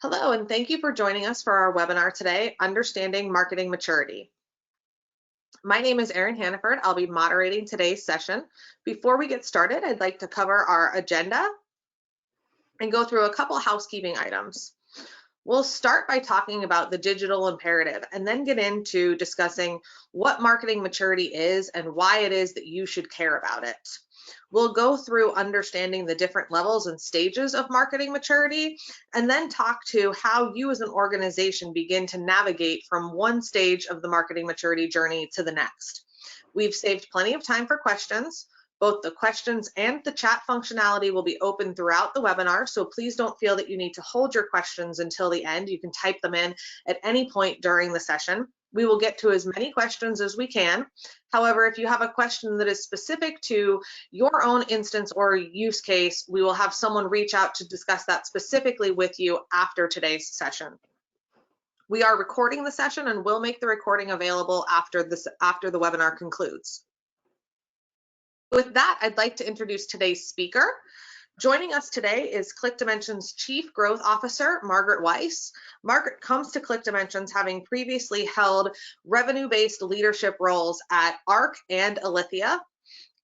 Hello, and thank you for joining us for our webinar today, Understanding Marketing Maturity. My name is Erin Hannaford. I'll be moderating today's session. Before we get started, I'd like to cover our agenda and go through a couple housekeeping items. We'll start by talking about the digital imperative and then get into discussing what marketing maturity is and why it is that you should care about it. We'll go through understanding the different levels and stages of marketing maturity, and then talk to how you as an organization begin to navigate from one stage of the marketing maturity journey to the next. We've saved plenty of time for questions. Both the questions and the chat functionality will be open throughout the webinar, so please don't feel that you need to hold your questions until the end. You can type them in at any point during the session. We will get to as many questions as we can. However, if you have a question that is specific to your own instance or use case, we will have someone reach out to discuss that specifically with you after today's session. We are recording the session and will make the recording available after the webinar concludes. With that, I'd like to introduce today's speaker. Joining us today is ClickDimensions Chief Growth Officer, Margaret Weiss. Margaret comes to ClickDimensions having previously held revenue-based leadership roles at ARC and Alithia.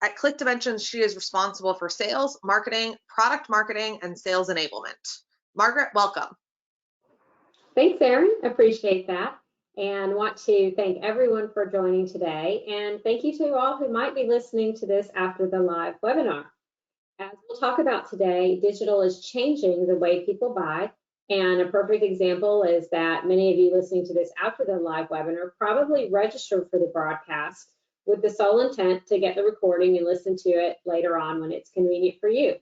At ClickDimensions, she is responsible for sales, marketing, product marketing, and sales enablement. Margaret, welcome. Thanks, Erin. Appreciate that. And want to thank everyone for joining today. And thank you to all who might be listening to this after the live webinar. As we'll talk about today, digital is changing the way people buy. And a perfect example is that many of you listening to this after the live webinar probably registered for the broadcast with the sole intent to get the recording and listen to it later on when it's convenient for you.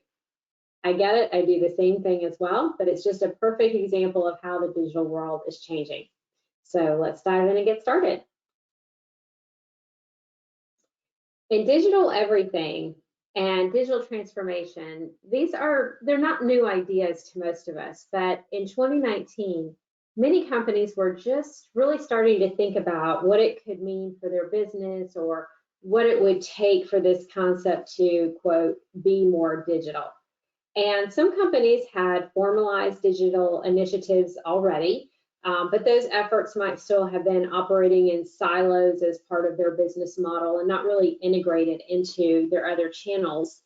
I get it, I do the same thing as well, but it's just a perfect example of how the digital world is changing. So let's dive in and get started. In digital everything and digital transformation, they're not new ideas to most of us, but in 2019, many companies were just really starting to think about what it could mean for their business or what it would take for this concept to, quote, be more digital. And some companies had formalized digital initiatives already, but those efforts might still have been operating in silos as part of their business model and not really integrated into their other channels.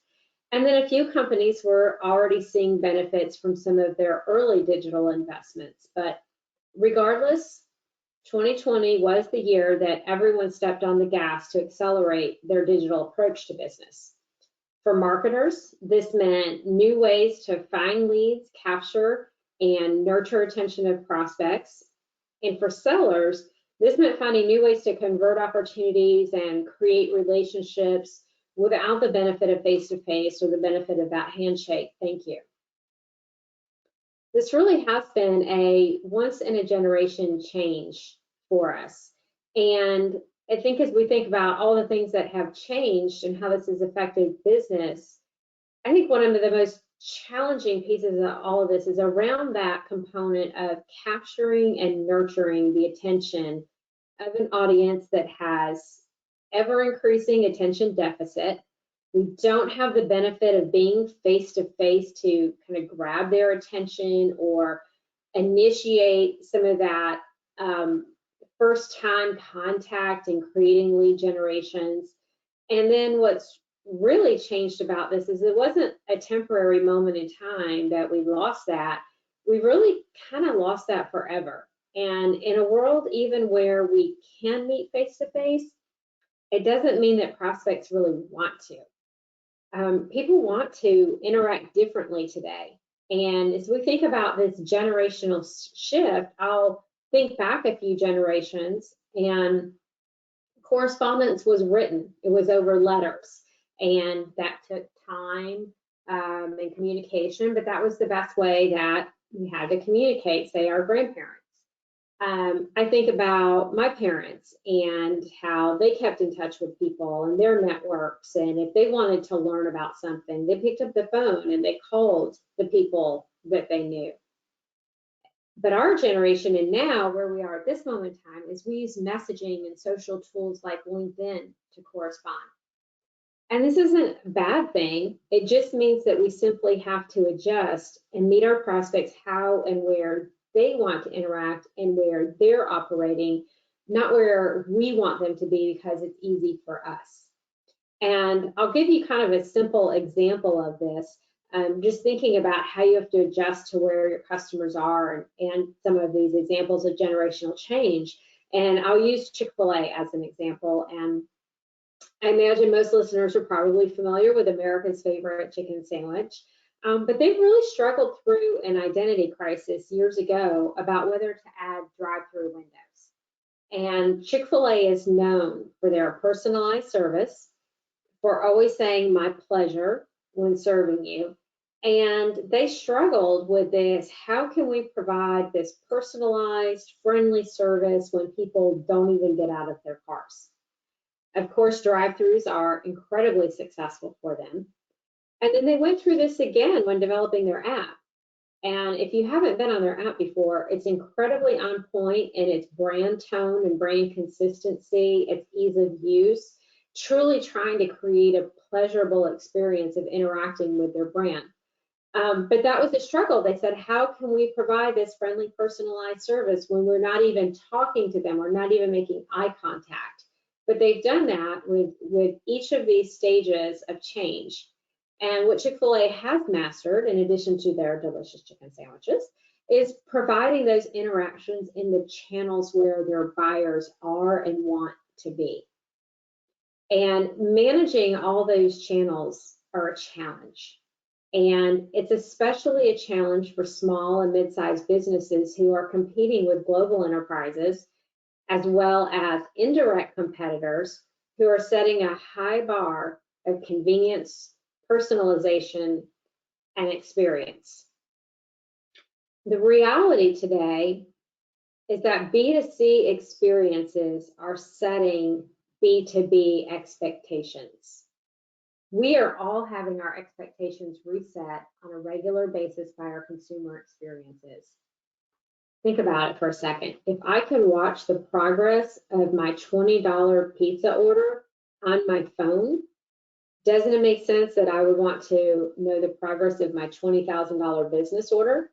And then a few companies were already seeing benefits from some of their early digital investments. But regardless, 2020 was the year that everyone stepped on the gas to accelerate their digital approach to business. For marketers, this meant new ways to find leads, capture, and nurture attention of prospects. And for sellers, this meant finding new ways to convert opportunities and create relationships without the benefit of face-to-face or the benefit of that handshake, thank you. This really has been a once-in-a-generation change for us. And I think as we think about all the things that have changed and how this has affected business, I think one of the most challenging pieces of all of this is around that component of capturing and nurturing the attention of an audience that has ever-increasing attention deficit. We don't have the benefit of being face-to-face to kind of grab their attention or initiate some of that first-time contact and creating lead generations. And then what's really changed about this is it wasn't a temporary moment in time that we lost that. We really kind of lost that forever. And in a world even where we can meet face-to-face, it doesn't mean that prospects really want to. People want to interact differently today. And as we think about this generational shift, I'll think back a few generations, and correspondence was written. It was over letters, and that took time and communication, but that was the best way that we had to communicate, say, our grandparents. I think about my parents and how they kept in touch with people and their networks, and if they wanted to learn about something, they picked up the phone and they called the people that they knew. But our generation and now where we are at this moment in time is we use messaging and social tools like LinkedIn to correspond. And this isn't a bad thing. It just means that we simply have to adjust and meet our prospects how and where they want to interact and where they're operating, not where we want them to be because it's easy for us. And I'll give you kind of a simple example of this, just thinking about how you have to adjust to where your customers are and some of these examples of generational change. And I'll use Chick-fil-A as an example. And I imagine most listeners are probably familiar with America's favorite chicken sandwich, but they really struggled through an identity crisis years ago about whether to add drive-through windows. And Chick-fil-A is known for their personalized service, for always saying my pleasure when serving you. And they struggled with this, how can we provide this personalized, friendly service when people don't even get out of their cars? Of course, drive-throughs are incredibly successful for them. And then they went through this again when developing their app. And if you haven't been on their app before, it's incredibly on point in its brand tone and brand consistency, its ease of use, truly trying to create a pleasurable experience of interacting with their brand. But that was a struggle. They said, how can we provide this friendly, personalized service when we're not even talking to them or not even making eye contact? But they've done that with each of these stages of change. And what Chick-fil-A has mastered, in addition to their delicious chicken sandwiches, is providing those interactions in the channels where their buyers are and want to be. And managing all those channels are a challenge. And it's especially a challenge for small and mid-sized businesses who are competing with global enterprises, as well as indirect competitors who are setting a high bar of convenience, personalization, and experience. The reality today is that B2C experiences are setting B2B expectations. We are all having our expectations reset on a regular basis by our consumer experiences. Think about it for a second. If I can watch the progress of my $20 pizza order on my phone, doesn't it make sense that I would want to know the progress of my $20,000 business order?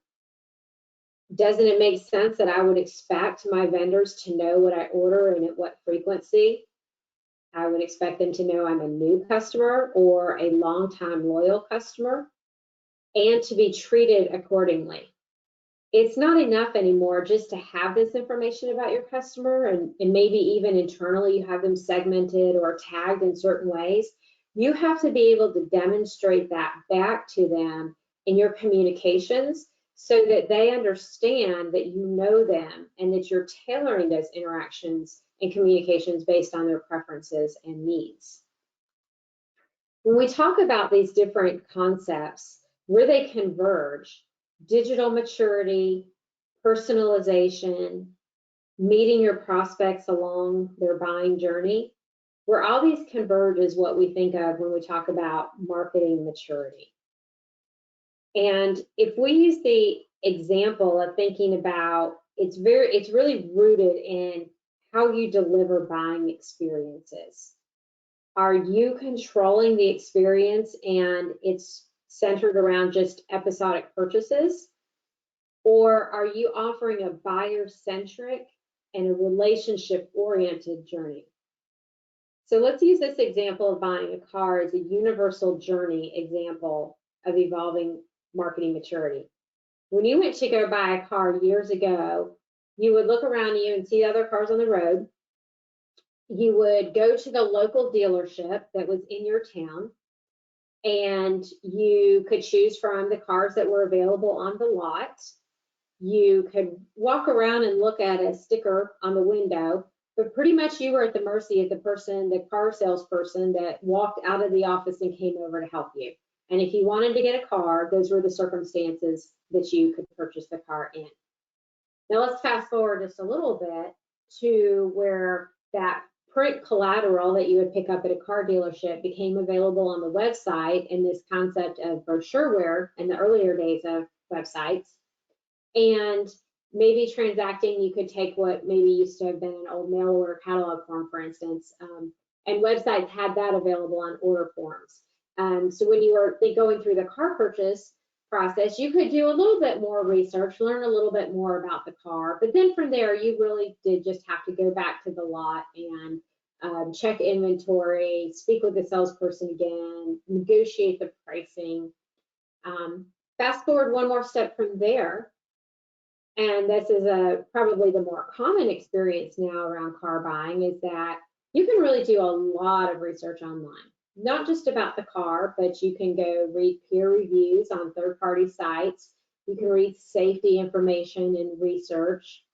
Doesn't it make sense that I would expect my vendors to know what I order and at what frequency? I would expect them to know I'm a new customer or a longtime loyal customer, and to be treated accordingly. It's not enough anymore just to have this information about your customer, and maybe even internally you have them segmented or tagged in certain ways. You have to be able to demonstrate that back to them in your communications so that they understand that you know them and that you're tailoring those interactions and communications based on their preferences and needs. When we talk about these different concepts, where they converge, digital maturity, personalization, meeting your prospects along their buying journey, where all these converge is what we think of when we talk about marketing maturity. And if we use the example of thinking about, it's really rooted in how you deliver buying experiences. Are you controlling the experience and it's centered around just episodic purchases? Or are you offering a buyer-centric and a relationship-oriented journey? So let's use this example of buying a car as a universal journey example of evolving marketing maturity. When you went to go buy a car years ago, you would look around you and see other cars on the road. You would go to the local dealership that was in your town, and you could choose from the cars that were available on the lot. You could walk around and look at a sticker on the window, but pretty much you were at the mercy of the car salesperson that walked out of the office and came over to help you. And if you wanted to get a car, those were the circumstances that you could purchase the car in. Now let's fast forward just a little bit to where that print collateral that you would pick up at a car dealership became available on the website, and this concept of brochureware in the earlier days of websites. And maybe transacting, you could take what maybe used to have been an old mail order catalog form, for instance, and websites had that available on order forms. So when you were going through the car purchase, process, you could do a little bit more research, learn a little bit more about the car, but then from there, you really did just have to go back to the lot and check inventory, speak with the salesperson again, negotiate the pricing. Fast forward one more step from there, and this is probably the more common experience now around car buying, is that you can really do a lot of research online. Not just about the car, but you can go read peer reviews on third-party sites. You can read safety information and research.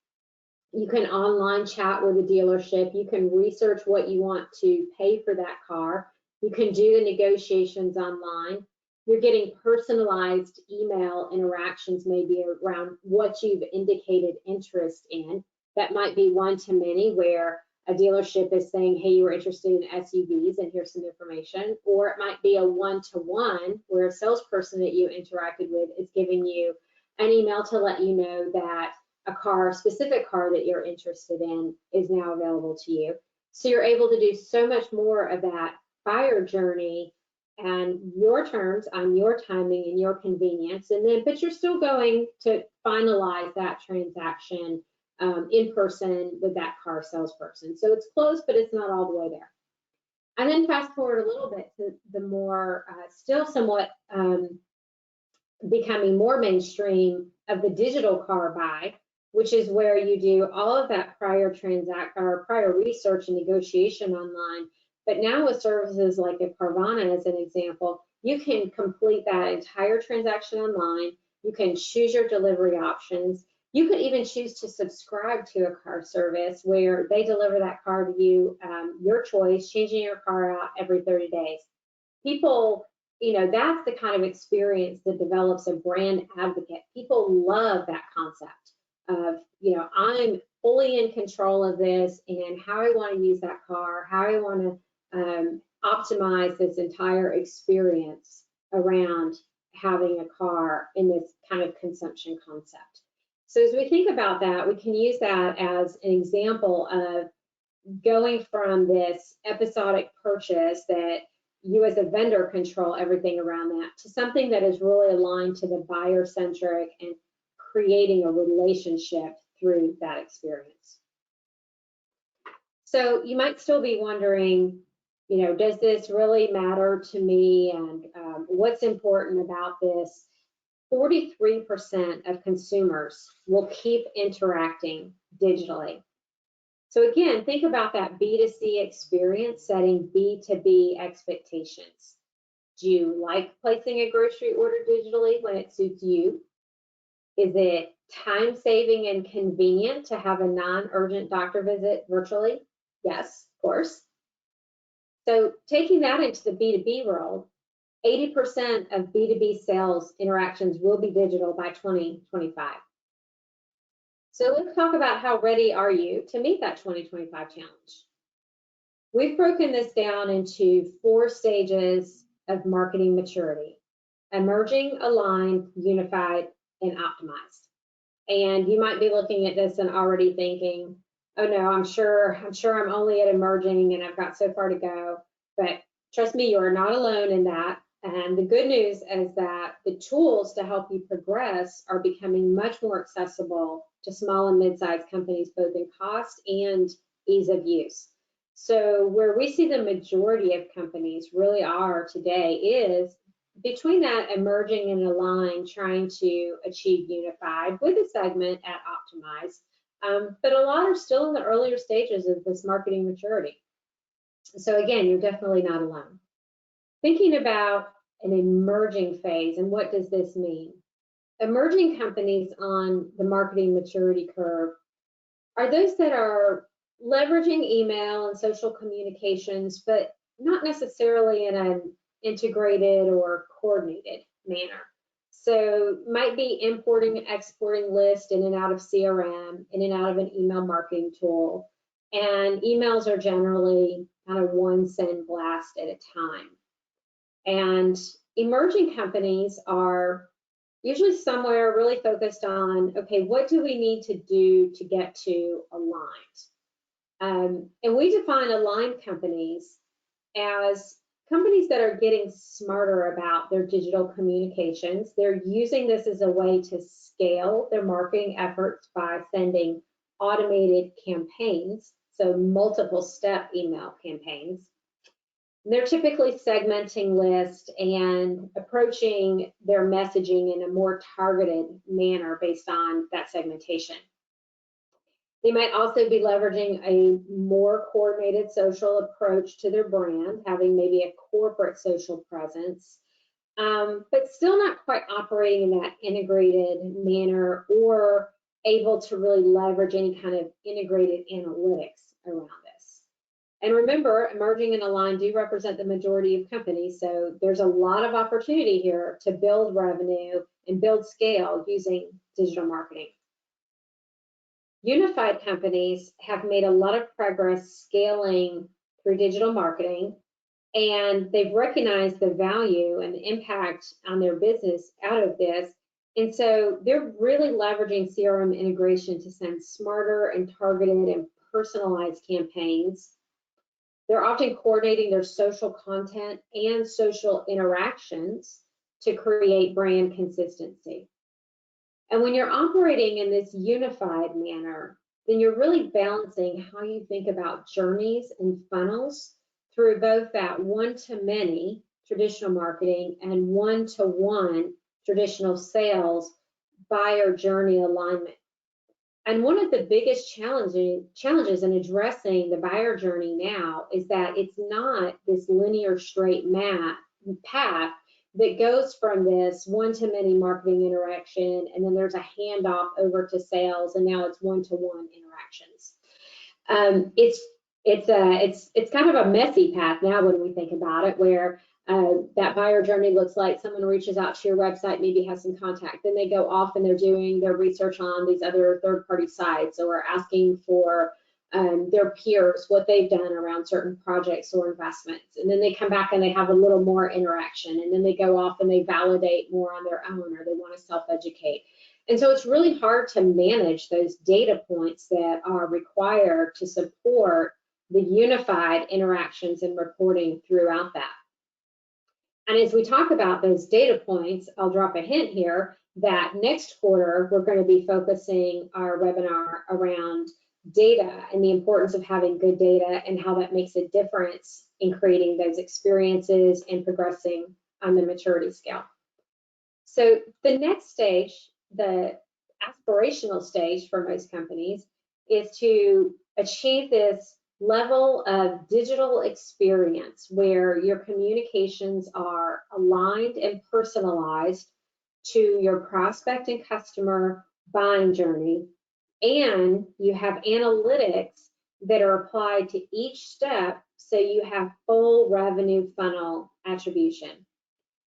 You can online chat with a dealership. You can research what you want to pay for that car. You can do the negotiations online. You're getting personalized email interactions maybe around what you've indicated interest in. That might be one-to-many, where a dealership is saying, hey, you were interested in SUVs and here's some information. Or it might be a one-to-one where a salesperson that you interacted with is giving you an email to let you know that a specific car that you're interested in is now available to you. So you're able to do so much more of that buyer journey and your terms on your timing and your convenience. And then, but you're still going to finalize that transaction in person with that car salesperson. So it's close, but it's not all the way there. And then fast forward a little bit to the more, still somewhat becoming more mainstream of the digital car buy, which is where you do all of that prior research and negotiation online. But now with services like a Carvana as an example, you can complete that entire transaction online. You can choose your delivery options. You could even choose to subscribe to a car service where they deliver that car to you, your choice, changing your car out every 30 days. People, that's the kind of experience that develops a brand advocate. People love that concept of, I'm fully in control of this and how I want to use that car, how I want to optimize this entire experience around having a car in this kind of consumption concept. So as we think about that, we can use that as an example of going from this episodic purchase that you as a vendor control everything around that to something that is really aligned to the buyer-centric and creating a relationship through that experience. So you might still be wondering, does this really matter to me, and what's important about this? 43% of consumers will keep interacting digitally. So again, think about that B2C experience setting B2B expectations. Do you like placing a grocery order digitally when it suits you? Is it time-saving and convenient to have a non-urgent doctor visit virtually? Yes, of course. So taking that into the B2B world, 80% of B2B sales interactions will be digital by 2025. So let's talk about how ready are you to meet that 2025 challenge. We've broken this down into 4 stages of marketing maturity: emerging, aligned, unified, and optimized. And you might be looking at this and already thinking, oh no, I'm sure I'm only at emerging and I've got so far to go. But trust me, you are not alone in that. And the good news is that the tools to help you progress are becoming much more accessible to small and mid-sized companies, both in cost and ease of use. So where we see the majority of companies really are today is between that emerging and aligned, trying to achieve unified with a segment at optimized. But a lot are still in the earlier stages of this marketing maturity. So again, you're definitely not alone. Thinking about an emerging phase, and what does this mean? Emerging companies on the marketing maturity curve are those that are leveraging email and social communications, but not necessarily in an integrated or coordinated manner. So might be importing and exporting lists in and out of CRM, in and out of an email marketing tool. And emails are generally kind of one send blast at a time. And emerging companies are usually somewhere really focused on, okay, what do we need to do to get to aligned? And we define aligned companies as companies that are getting smarter about their digital communications, they're using this as a way to scale their marketing efforts by sending automated campaigns, so multiple step email campaigns. They're typically segmenting lists and approaching their messaging in a more targeted manner based on that segmentation. They might also be leveraging a more coordinated social approach to their brand, having maybe a corporate social presence, but still not quite operating in that integrated manner or able to really leverage any kind of integrated analytics around this. And remember, emerging and aligned do represent the majority of companies, so there's a lot of opportunity here to build revenue and build scale using digital marketing. Unified companies have made a lot of progress scaling through digital marketing, and they've recognized the value and the impact on their business out of this. And so they're really leveraging CRM integration to send smarter and targeted and personalized campaigns. They're often coordinating their social content and social interactions to create brand consistency. And when you're operating in this unified manner, then you're really balancing how you think about journeys and funnels through both that one-to-many traditional marketing and one-to-one traditional sales buyer journey alignment. And one of the biggest challenges in addressing the buyer journey now is that it's not this linear straight path that goes from this one-to-many marketing interaction, and then there's a handoff over to sales, and now it's one-to-one interactions. It's kind of a messy path now when we think about it, where that buyer journey looks like someone reaches out to your website, maybe has some contact, then they go off and they're doing their research on these other third-party sites or asking for their peers what they've done around certain projects or investments, and then they come back and they have a little more interaction, and then they go off and they validate more on their own, or they want to self-educate. And so it's really hard to manage those data points that are required to support the unified interactions and reporting throughout that. And as we talk about those data points, I'll drop a hint here that next quarter, we're going to be focusing our webinar around data and the importance of having good data and how that makes a difference in creating those experiences and progressing on the maturity scale. So the next stage, the aspirational stage for most companies, is to achieve this level of digital experience where your communications are aligned and personalized to your prospect and customer buying journey, and you have analytics that are applied to each step so you have full revenue funnel attribution.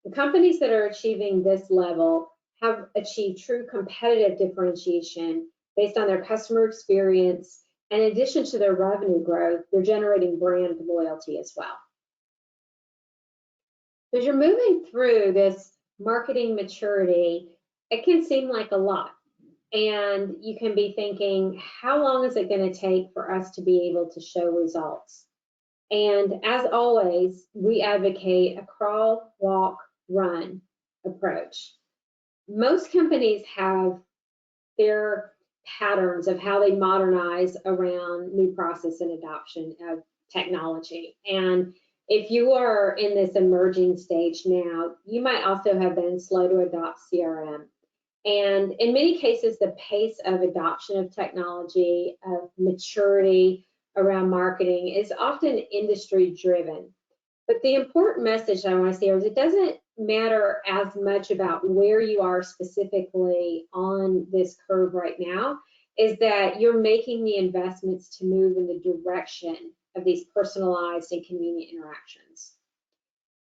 The companies that are achieving this level have achieved true competitive differentiation based on their customer experience, and in addition to their revenue growth, they're generating brand loyalty as well. As you're moving through this marketing maturity, it can seem like a lot. And you can be thinking, how long is it going to take for us to be able to show results? And as always, we advocate a crawl, walk, run approach. Most companies have their patterns of how they modernize around new process and adoption of technology. And if you are in this emerging stage now, you might also have been slow to adopt CRM. And in many cases, the pace of adoption of technology, of maturity around marketing is often industry driven. But the important message I want to say is it doesn't matter as much about where you are specifically on this curve right now, is that you're making the investments to move in the direction of these personalized and convenient interactions.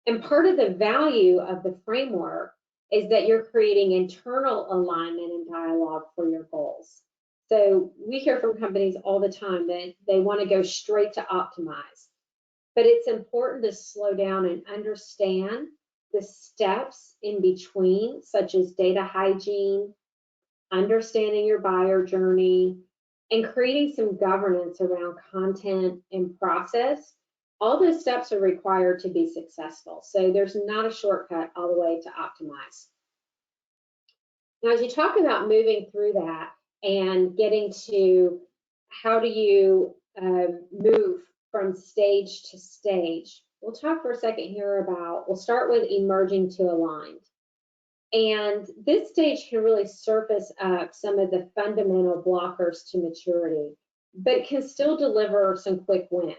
And part of the value of the framework is that you're creating internal alignment and dialogue for your goals. So we hear from companies all the time that they want to go straight to optimize, but it's important to slow down and understand the steps in between, such as data hygiene, understanding your buyer journey, and creating some governance around content and process All those steps are required to be successful. So there's not a shortcut all the way to optimize. Now, as you talk about moving through that and getting to how do you move from stage to stage, we'll talk for a second here about, we'll start with emerging to aligned. And this stage can really surface up some of the fundamental blockers to maturity, but can still deliver some quick wins.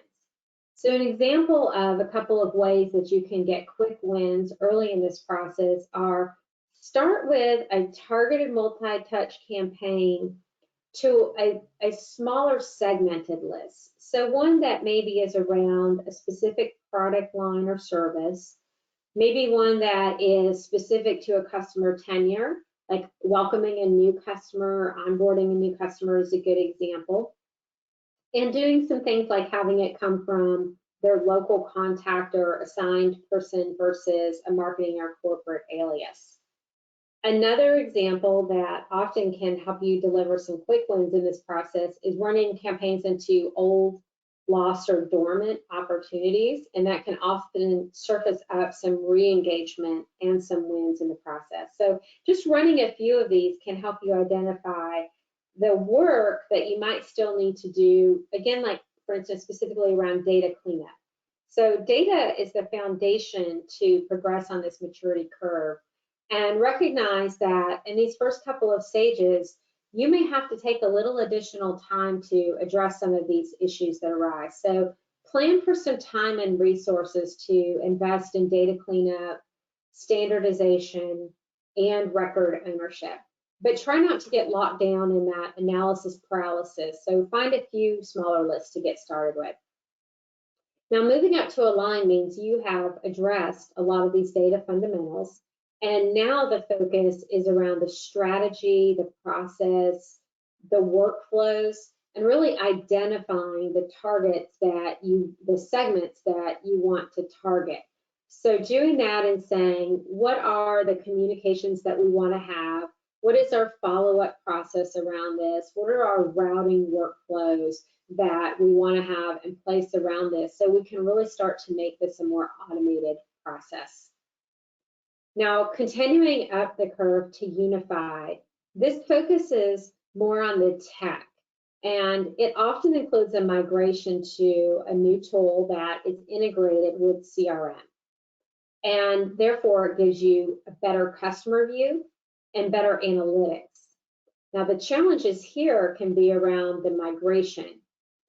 So an example of a couple of ways that you can get quick wins early in this process are start with a targeted multi-touch campaign to a smaller segmented list. So one that maybe is around a specific product line or service, maybe one that is specific to a customer tenure, like welcoming a new customer, onboarding a new customer is a good example. And doing some things like having it come from their local contact or assigned person versus a marketing or corporate alias. Another example that often can help you deliver some quick wins in this process is running campaigns into old, lost, or dormant opportunities, and that can often surface up some re-engagement and some wins in the process. So just running a few of these can help you identify the work that you might still need to do, again, like for instance, specifically around data cleanup. So data is the foundation to progress on this maturity curve, and recognize that in these first couple of stages, you may have to take a little additional time to address some of these issues that arise. So plan for some time and resources to invest in data cleanup, standardization, and record ownership. But try not to get locked down in that analysis paralysis. So find a few smaller lists to get started with. Now, moving up to align means you have addressed a lot of these data fundamentals, and now the focus is around the strategy, the process, the workflows, and really identifying the targets that the segments that you want to target. So doing that and saying, what are the communications that we want to have? What is our follow-up process around this? What are our routing workflows that we want to have in place around this, so we can really start to make this a more automated process. Now, continuing up the curve to unify, this focuses more on the tech, and it often includes a migration to a new tool that is integrated with CRM. And therefore, it gives you a better customer view and better analytics. Now, the challenges here can be around the migration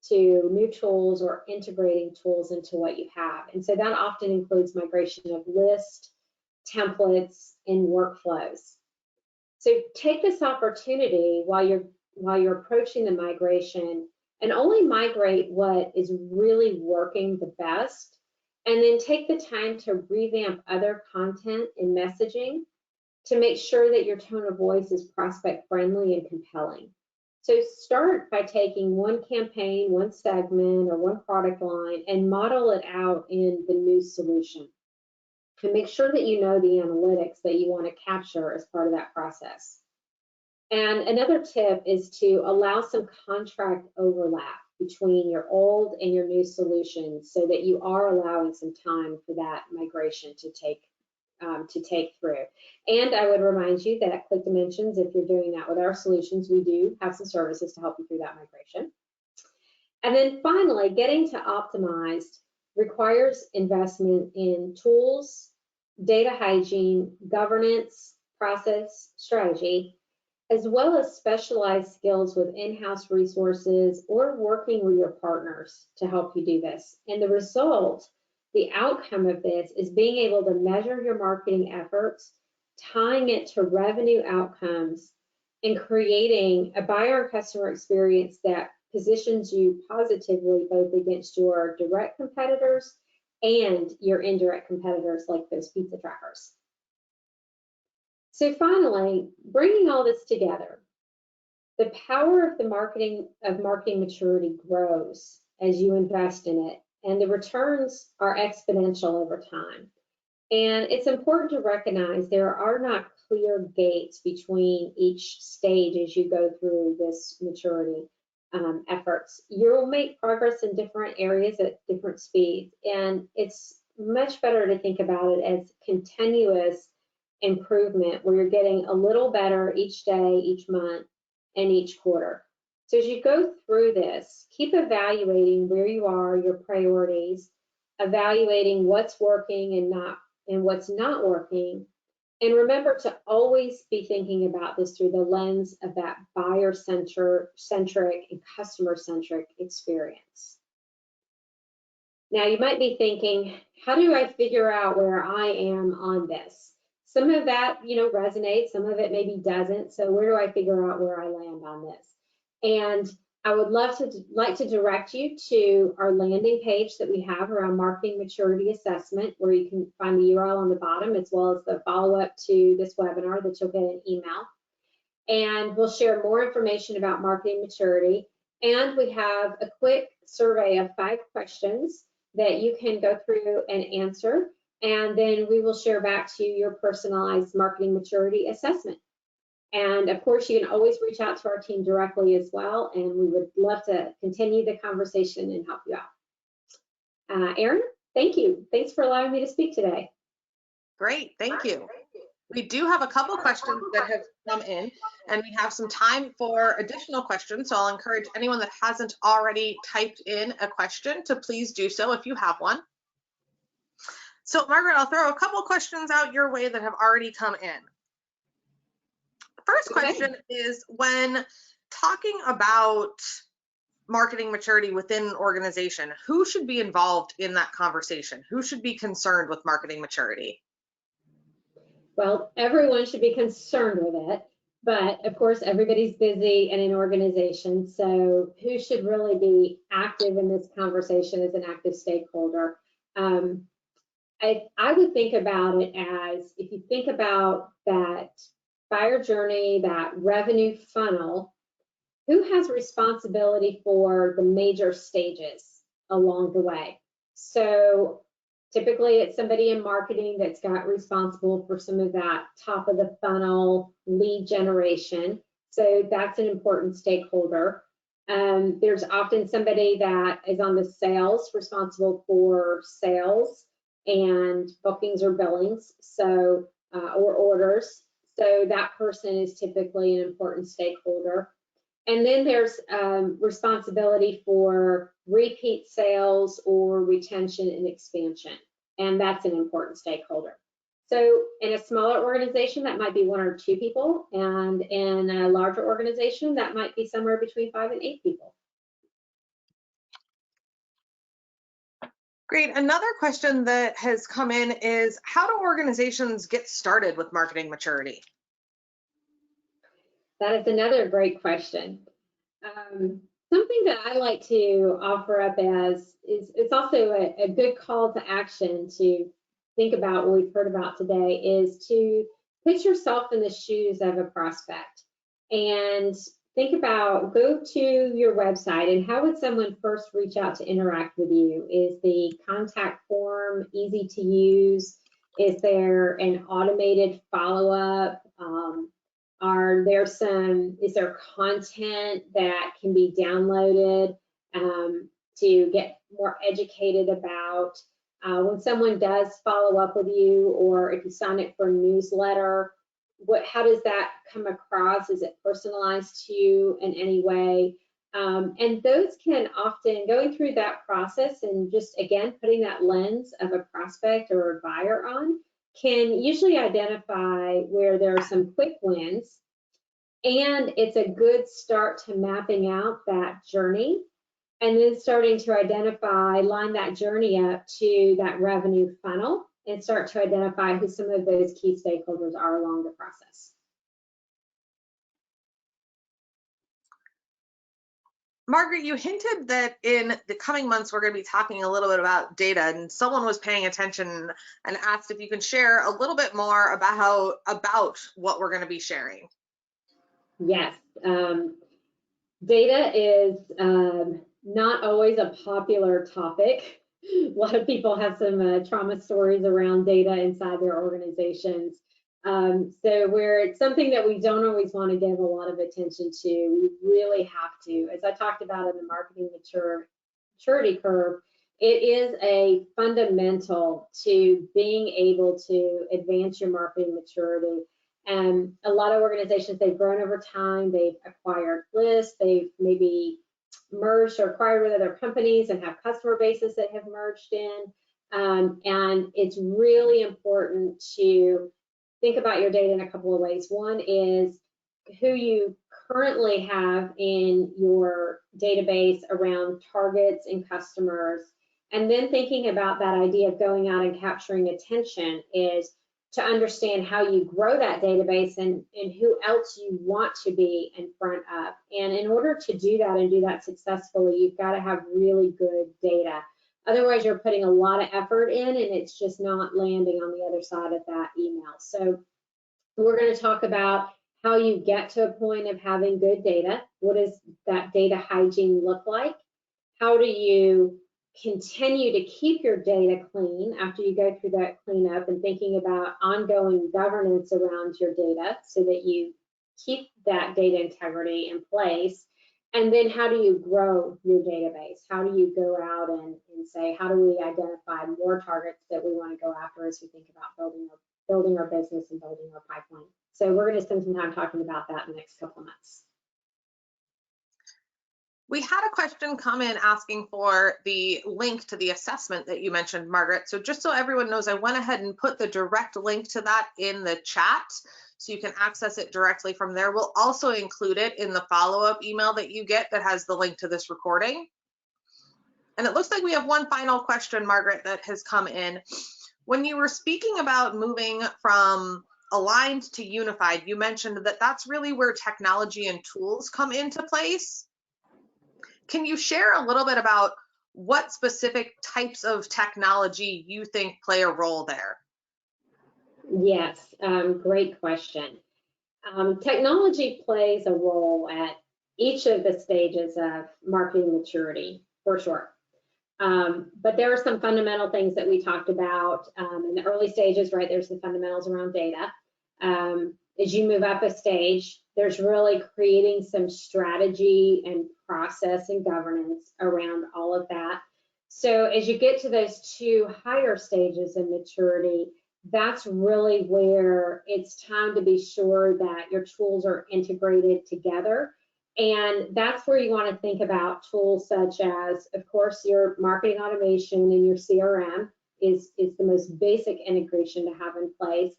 to new tools or integrating tools into what you have. And so that often includes migration of lists, templates, and workflows. So take this opportunity while you're approaching the migration and only migrate what is really working the best, and then take the time to revamp other content and messaging to make sure that your tone of voice is prospect friendly and compelling. So start by taking one campaign, one segment, or one product line and model it out in the new solution. And make sure that you know the analytics that you want to capture as part of that process. And another tip is to allow some contract overlap between your old and your new solutions, so that you are allowing some time for that migration to take through. And I would remind you that at ClickDimensions, if you're doing that with our solutions, we do have some services to help you through that migration. And then finally, getting to optimized requires investment in tools, data hygiene, governance, process, strategy, as well as specialized skills with in-house resources or working with your partners to help you do this. And the result, the outcome of this, is being able to measure your marketing efforts, tying it to revenue outcomes, and creating a buyer and customer experience that positions you positively both against your direct competitors and your indirect competitors like those pizza trackers. So finally, bringing all this together, the power of the marketing maturity grows as you invest in it, and the returns are exponential over time. And it's important to recognize there are not clear gates between each stage as you go through this maturity. efforts. You'll make progress in different areas at different speeds, and it's much better to think about it as continuous improvement where you're getting a little better each day, each month, and each quarter. So as you go through this, keep evaluating where you are, your priorities, evaluating what's working and what's not working. And remember to always be thinking about this through the lens of that buyer-centric and customer-centric experience. Now, you might be thinking, how do I figure out where I am on this? Some of that, resonates, some of it maybe doesn't. So where do I figure out where I land on this? And I would like to direct you to our landing page that we have around marketing maturity assessment, where you can find the URL on the bottom, as well as the follow-up to this webinar that you'll get an email. And we'll share more information about marketing maturity. And we have a quick survey of 5 questions that you can go through and answer. And then we will share back to you your personalized marketing maturity assessment. And of course, you can always reach out to our team directly as well, and we would love to continue the conversation and help you out. Erin, thank you. Thanks for allowing me to speak today. Great, thank you. We do have a couple questions that have come in, and we have some time for additional questions, so I'll encourage anyone that hasn't already typed in a question to please do so if you have one. So Margaret, I'll throw a couple questions out your way that have already come in. First question is, when talking about marketing maturity within an organization, who should be involved in that conversation? Who should be concerned with marketing maturity? Well, everyone should be concerned with it, but of course, everybody's busy in an organization. So who should really be active in this conversation as an active stakeholder? I would think about it as, if you think about that buyer journey, that revenue funnel, who has responsibility for the major stages along the way? So typically it's somebody in marketing that's got responsible for some of that top of the funnel lead generation. So that's an important stakeholder. There's often somebody that is on the sales, responsible for sales and bookings or billings, so or orders. So that person is typically an important stakeholder. And then there's responsibility for repeat sales or retention and expansion, and that's an important stakeholder. So in a smaller organization, that might be 1 or 2 people, and in a larger organization, that might be somewhere between 5 and 8 people. Great. Another question that has come in is, how do organizations get started with marketing maturity? That is another great question. Something that I like to offer up as is, it's also a good call to action to think about what we've heard about today, is to put yourself in the shoes of a prospect and think about, go to your website and how would someone first reach out to interact with you? Is the contact form easy to use? Is there an automated follow-up? Is there content that can be downloaded to get more educated about? When someone does follow up with you, or if you sign up for a newsletter, how does that come across? Is it personalized to you in any way? And those can often, going through that process and just, again, putting that lens of a prospect or a buyer on, can usually identify where there are some quick wins. And it's a good start to mapping out that journey, and then starting to identify, line that journey up to that revenue funnel, and start to identify who some of those key stakeholders are along the process. Margaret, you hinted that in the coming months, we're going to be talking a little bit about data, and someone was paying attention and asked if you can share a little bit more about what we're going to be sharing. Yes, data is not always a popular topic. A lot of people have some trauma stories around data inside their organizations. So where it's something that we don't always want to give a lot of attention to, we really have to. As I talked about in the marketing maturity curve, it is a fundamental to being able to advance your marketing maturity. And a lot of organizations, they've grown over time, they've acquired lists, they've maybe merged or acquired with other companies and have customer bases that have merged in. And it's really important to think about your data in a couple of ways. One is who you currently have in your database around targets and customers. And then thinking about that idea of going out and capturing attention is to understand how you grow that database and who else you want to be in front of. And in order to do that and do that successfully, you've got to have really good data. Otherwise, you're putting a lot of effort in and it's just not landing on the other side of that email. So we're going to talk about how you get to a point of having good data. What does that data hygiene look like? How do you continue to keep your data clean after you go through that cleanup, and thinking about ongoing governance around your data so that you keep that data integrity in place? And then how do you grow your database? How do you go out and say, how do we identify more targets that we want to go after as we think about building our business and building our pipeline? So we're going to spend some time talking about that in the next couple of months. We had a question come in asking for the link to the assessment that you mentioned, Margaret. So just so everyone knows, I went ahead and put the direct link to that in the chat, so you can access it directly from there. We'll also include it in the follow-up email that you get that has the link to this recording. And it looks like we have one final question, Margaret, that has come in. When you were speaking about moving from aligned to unified, you mentioned that that's really where technology and tools come into place. Can you share a little bit about what specific types of technology you think play a role there? Yes, great question. Technology plays a role at each of the stages of marketing maturity, for sure. But there are some fundamental things that we talked about in the early stages, right? There's the fundamentals around data. As you move up a stage, there's really creating some strategy and process and governance around all of that. So as you get to those two higher stages of maturity, that's really where it's time to be sure that your tools are integrated together. And that's where you want to think about tools such as, of course, your marketing automation and your CRM is the most basic integration to have in place.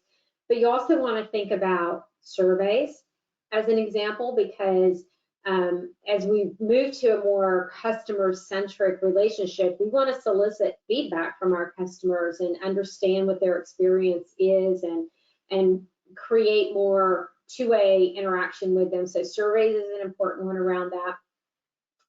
But you also want to think about surveys as an example, because as we move to a more customer-centric relationship, we want to solicit feedback from our customers and understand what their experience is and create more two-way interaction with them. So surveys is an important one around that.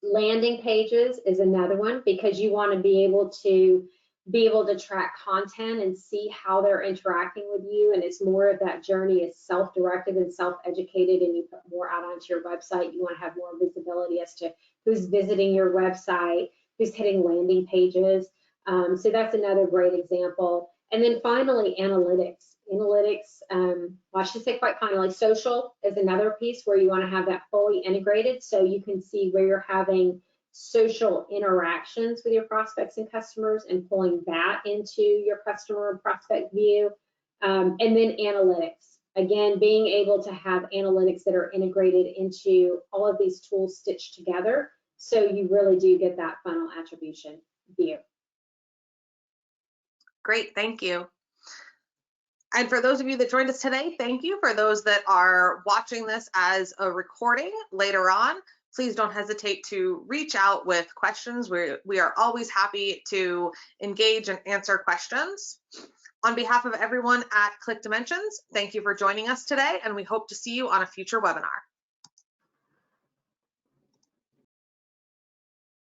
Landing pages is another one, because you want to be able to track content and see how they're interacting with you, and it's more of that journey is self-directed and self-educated, and you put more out onto your website. You want to have more visibility as to who's visiting your website, who's hitting landing pages. So that's another great example. And then finally, analytics. Well, I should say quite finally, social is another piece where you want to have that fully integrated, so you can see where you're having social interactions with your prospects and customers and pulling that into your customer and prospect view. And then analytics. Again, being able to have analytics that are integrated into all of these tools stitched together, so you really do get that funnel attribution view. Great, thank you. And for those of you that joined us today, thank you. For those that are watching this as a recording later on, please don't hesitate to reach out with questions. We are always happy to engage and answer questions. On behalf of everyone at ClickDimensions, thank you for joining us today, and we hope to see you on a future webinar.